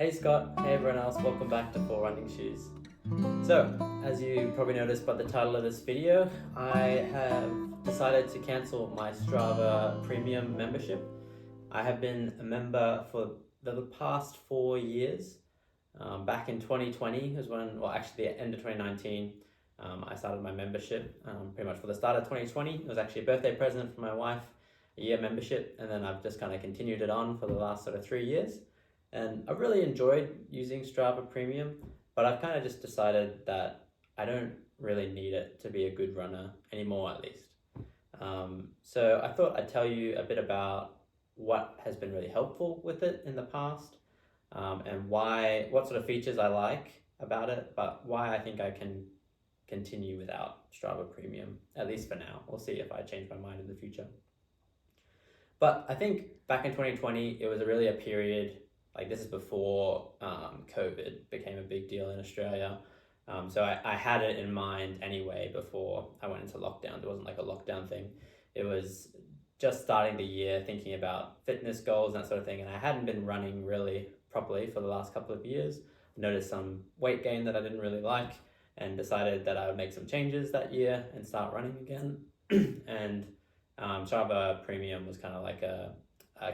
Hey Scott, hey everyone else, welcome back to For Running Shoes. So, as you probably noticed by the title of this video, I have decided to cancel my Strava Premium membership. I have been a member for the past 4 years. Back in 2020 was when, well actually the end of 2019, I started my membership. Pretty much for the start of 2020, it was actually a birthday present for my wife, a year membership, and then I've just kind of continued it on for the last sort of 3 years. And I've really enjoyed using Strava Premium, but I've kind of just decided that I don't really need it to be a good runner anymore, at least. So I thought I'd tell you a bit about what has been really helpful with it in the past, and what sort of features I like about it, but why I think I can continue without Strava Premium, at least for now. We'll see if I change my mind in the future. But I think back in 2020, it was really a period, like this is before COVID became a big deal in Australia. So I had it in mind anyway before I went into lockdown. There wasn't like a lockdown thing. It was just starting the year thinking about fitness goals and that sort of thing. And I hadn't been running really properly for the last couple of years. Noticed some weight gain that I didn't really like and decided that I would make some changes that year and start running again. And Strava Premium was kind of like a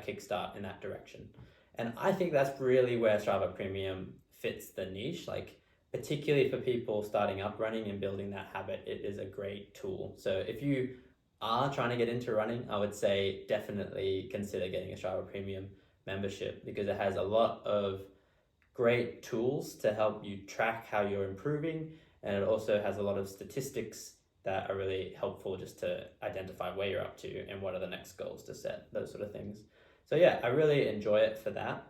kickstart in that direction. And I think that's really where Strava Premium fits the niche, like particularly for people starting up running and building that habit, it is a great tool. So if you are trying to get into running, I would say definitely consider getting a Strava Premium membership because it has a lot of great tools to help you track how you're improving, and it also has a lot of statistics that are really helpful just to identify where you're up to and what are the next goals to set, those sort of things. So yeah, I really enjoy it for that.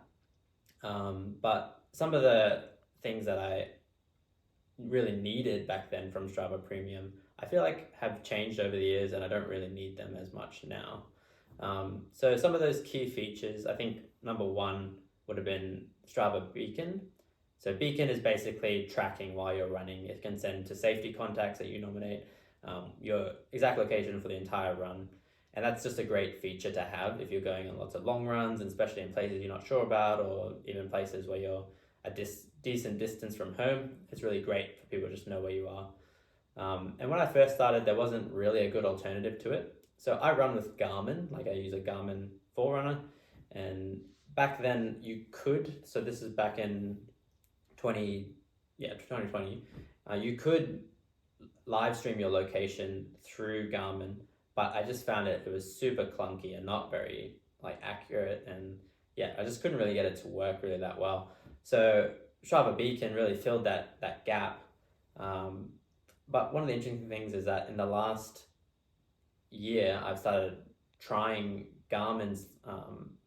But some of the things that I really needed back then from Strava Premium, I feel like have changed over the years and I don't really need them as much now. So some of those key features, I think number one would have been Strava Beacon. So Beacon is basically tracking while you're running. It can send to safety contacts that you nominate your exact location for the entire run. And that's just a great feature to have if you're going on lots of long runs, and especially in places you're not sure about, or even places where you're a decent distance from home. It's really great for people to just know where you are. And when I first started, there wasn't really a good alternative to it. So I run with Garmin, like I use a Garmin Forerunner. And back then you could, so this is back in 2020, you could live stream your location through Garmin, but I just found it was super clunky and not very like accurate, and yeah, I just couldn't really get it to work really that well. So Strava Beacon really filled that gap. But one of the interesting things is that in the last year, I've started trying Garmin's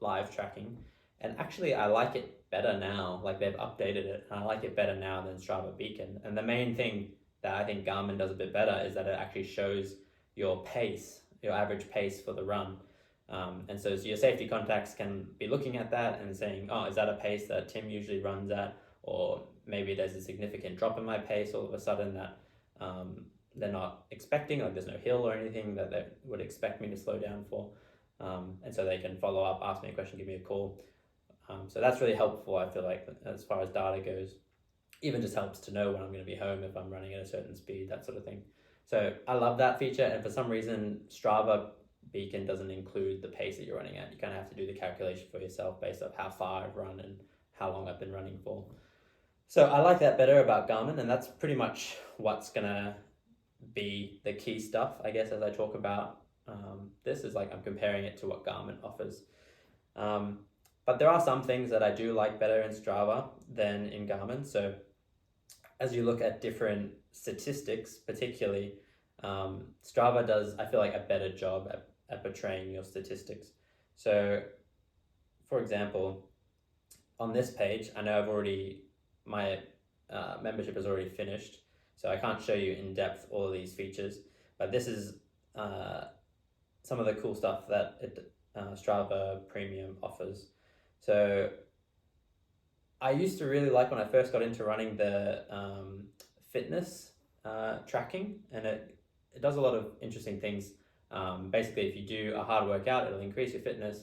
live tracking, and actually I like it better now. Like they've updated it, and I like it better now than Strava Beacon. And the main thing that I think Garmin does a bit better is that it actually shows your pace, your average pace for the run. And so your safety contacts can be looking at that and saying, oh, is that a pace that Tim usually runs at? Or maybe there's a significant drop in my pace all of a sudden that they're not expecting, like there's no hill or anything that they would expect me to slow down for. And so they can follow up, ask me a question, give me a call. So that's really helpful, I feel like, as far as data goes. Even just helps to know when I'm going to be home if I'm running at a certain speed, that sort of thing. So I love that feature, and for some reason Strava Beacon doesn't include the pace that you're running at. You kind of have to do the calculation for yourself based off how far I've run and how long I've been running for. So I like that better about Garmin, and that's pretty much what's going to be the key stuff, I guess, as I talk about this is like I'm comparing it to what Garmin offers. But there are some things that I do like better in Strava than in Garmin. So as you look at different statistics, particularly, Strava does, I feel like, a better job at portraying your statistics. So, for example, on this page, I know my membership is already finished, so I can't show you in depth all of these features, but this is some of the cool stuff that Strava Premium offers. So I used to really like when I first got into running the fitness tracking, and it does a lot of interesting things. Basically, if you do a hard workout, it'll increase your fitness.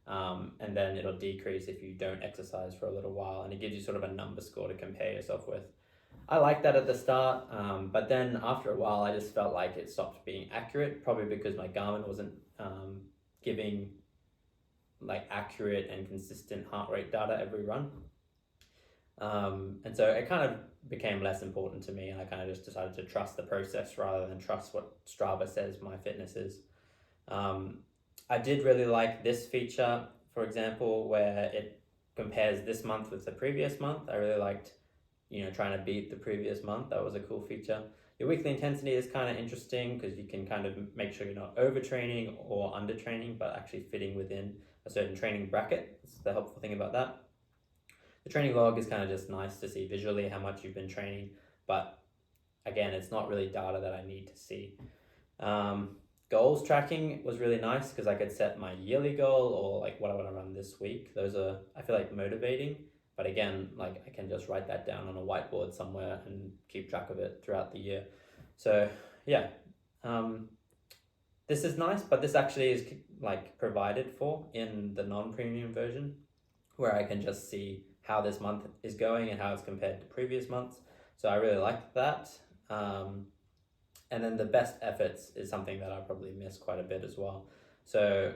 and then it'll decrease if you don't exercise for a little while, and it gives you sort of a number score to compare yourself with. I liked that at the start, but then after a while I just felt like it stopped being accurate, probably because my Garmin wasn't giving like accurate and consistent heart rate data every run. And so it kind of became less important to me, and I kind of just decided to trust the process rather than trust what Strava says my fitness is. I did really like this feature, for example, where it compares this month with the previous month. I really liked, trying to beat the previous month. That was a cool feature. Your weekly intensity is kind of interesting because you can kind of make sure you're not overtraining or undertraining, but actually fitting within a certain training bracket. That's the helpful thing about that. The training log is kind of just nice to see visually how much you've been training, but again, it's not really data that I need to see. Goals tracking was really nice because I could set my yearly goal or like what I want to run this week. Those are, I feel like, motivating, but again, like I can just write that down on a whiteboard somewhere and keep track of it throughout the year. So yeah, this is nice, but this actually is like provided for in the non-premium version, where I can just see how this month is going and how it's compared to previous months. So I really liked that. And then the best efforts is something that I probably miss quite a bit as well. So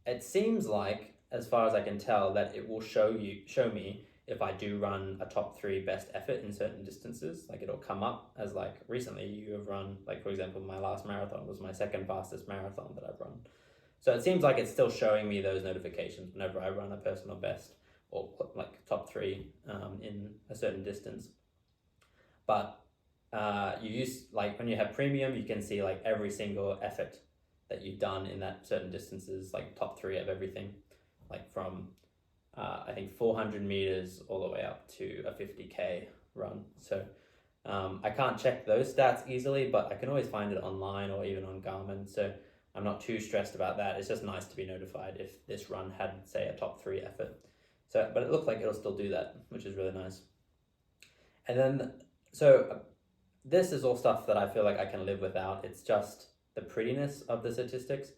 it seems like, as far as I can tell, that it will show me if I do run a top 3 best effort in certain distances. Like it'll come up as like recently you have run, like for example, my last marathon was my second fastest marathon that I've run. So it seems like it's still showing me those notifications whenever I run a personal best or like top 3 in a certain distance. But like when you have premium, you can see like every single effort that you've done in that certain distances, like top 3 of everything, like from I think 400 meters all the way up to a 50k run. So I can't check those stats easily, but I can always find it online or even on Garmin. So I'm not too stressed about that. It's just nice to be notified if this run had, say, a top 3 effort. So, but it looks like it'll still do that, which is really nice. And then, this is all stuff that I feel like I can live without. It's just the prettiness of the statistics.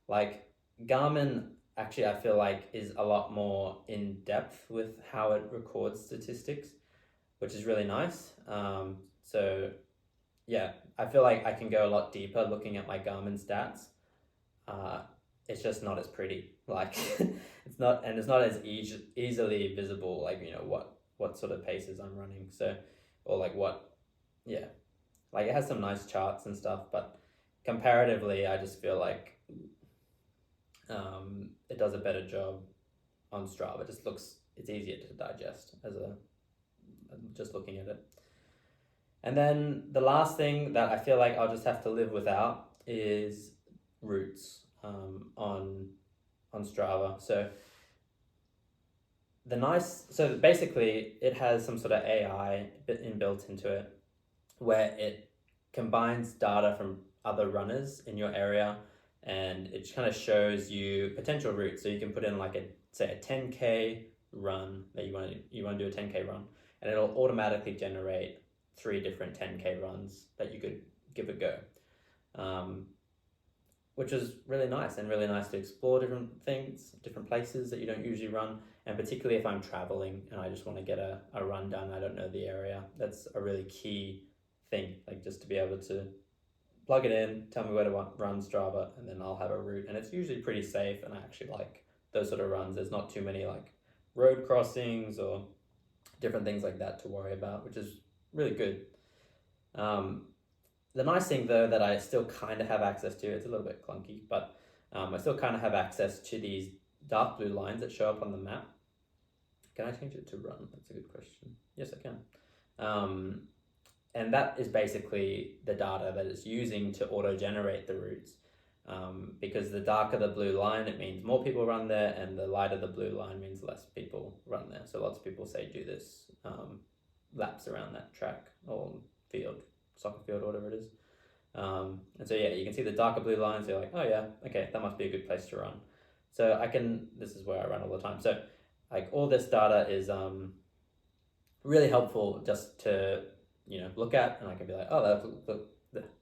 Like Garmin, actually, I feel like is a lot more in depth with how it records statistics, which is really nice. So yeah, I feel like I can go a lot deeper looking at my Garmin stats. It's just not as pretty. Like it's not as easily visible. Like what sort of paces I'm running. So, or like like it has some nice charts and stuff, but comparatively, I just feel like it does a better job on Strava. It's easier to digest just looking at it. And then the last thing that I feel like I'll just have to live without is routes on Strava. So basically it has some sort of AI inbuilt into it where it combines data from other runners in your area, and it kind of shows you potential routes. So you can put in like a 10k run that you want to do a 10k run, and it'll automatically generate 3 different 10k runs that you could give a go, which is really nice, and really nice to explore different things, different places that you don't usually run. And particularly if I'm traveling and I just want to get a run done, I don't know the area, that's a really key thing, like just to be able to plug it in, tell me where to run Strava, and then I'll have a route. And it's usually pretty safe, and I actually like those sort of runs. There's not too many like road crossings or different things like that to worry about, which is really good. The nice thing though that I still kind of have access to, it's a little bit clunky, but I still kind of have access to these dark blue lines that show up on the map. Can I change it to run? That's a good question. Yes, I can. And that is basically the data that it's using to auto-generate the routes. Because the darker the blue line, it means more people run there, and the lighter the blue line means less people run there. So lots of people say do this laps around that track or field, soccer field, or whatever it is. And so yeah, you can see the darker blue lines. You're like, oh yeah, okay, that must be a good place to run. So this is where I run all the time. So like all this data is really helpful just to look at, and I can be like, oh,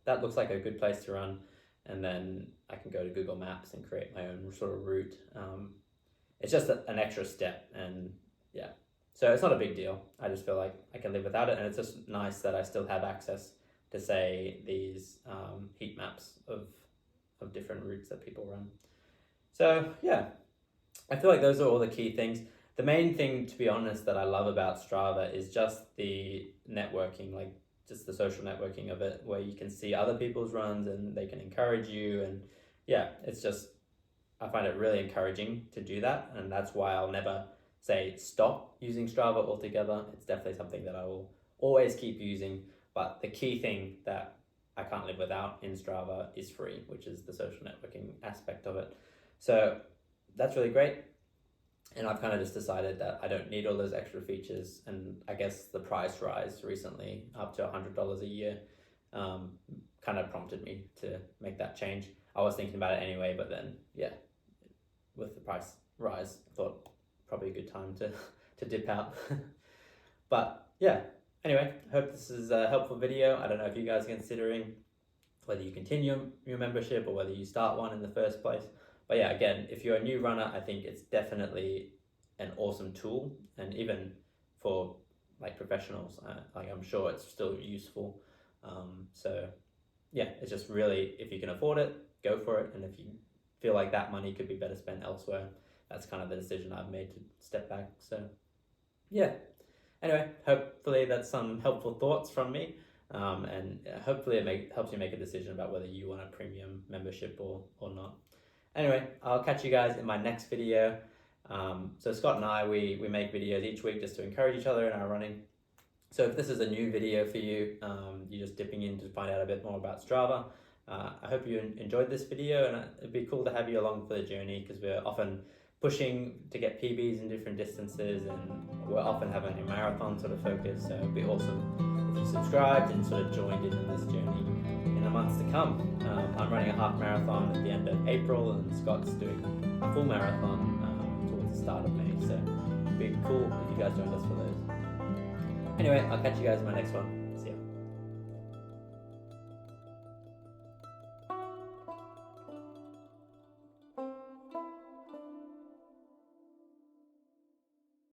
that looks like a good place to run, and then I can go to Google Maps and create my own sort of route. it's just an extra step, and yeah. So it's not a big deal. I just feel like I can live without it, and it's just nice that I still have access to, say, these heat maps of different routes that people run. So yeah, I feel like those are all the key things. The main thing, to be honest, that I love about Strava is just the networking, like just the social networking of it, where you can see other people's runs and they can encourage you. And yeah, it's just, I find it really encouraging to do that. And that's why I'll never say stop using Strava altogether. It's definitely something that I will always keep using. But the key thing that I can't live without in Strava is free, which is the social networking aspect of it. So that's really great. And I've kind of just decided that I don't need all those extra features. And I guess the price rise recently up to $100 a year kind of prompted me to make that change. I was thinking about it anyway, but then yeah, with the price rise, I thought probably a good time to dip out. But yeah, anyway, hope this is a helpful video. I don't know if you guys are considering whether you continue your membership or whether you start one in the first place. But yeah, again, if you're a new runner, I think it's definitely an awesome tool, and even for like professionals, like I'm sure it's still useful. So yeah, it's just really, if you can afford it, go for it, and if you feel like that money could be better spent elsewhere, that's kind of the decision I've made to step back. So yeah, anyway, hopefully that's some helpful thoughts from me. And hopefully it helps you make a decision about whether you want a premium membership or not. Anyway, I'll catch you guys in my next video. So Scott and I, we make videos each week just to encourage each other in our running. So if this is a new video for you, you're just dipping in to find out a bit more about Strava, I hope you enjoyed this video, and it'd be cool to have you along for the journey, because we're often pushing to get PBs in different distances, and we're often having a marathon sort of focus. So it'd be awesome if you subscribed and sort of joined in this journey in the months to come. I'm running a half marathon at the end of April, and Scott's doing a full marathon towards the start of May. So it'd be cool if you guys joined us for those. Anyway, I'll catch you guys in my next one.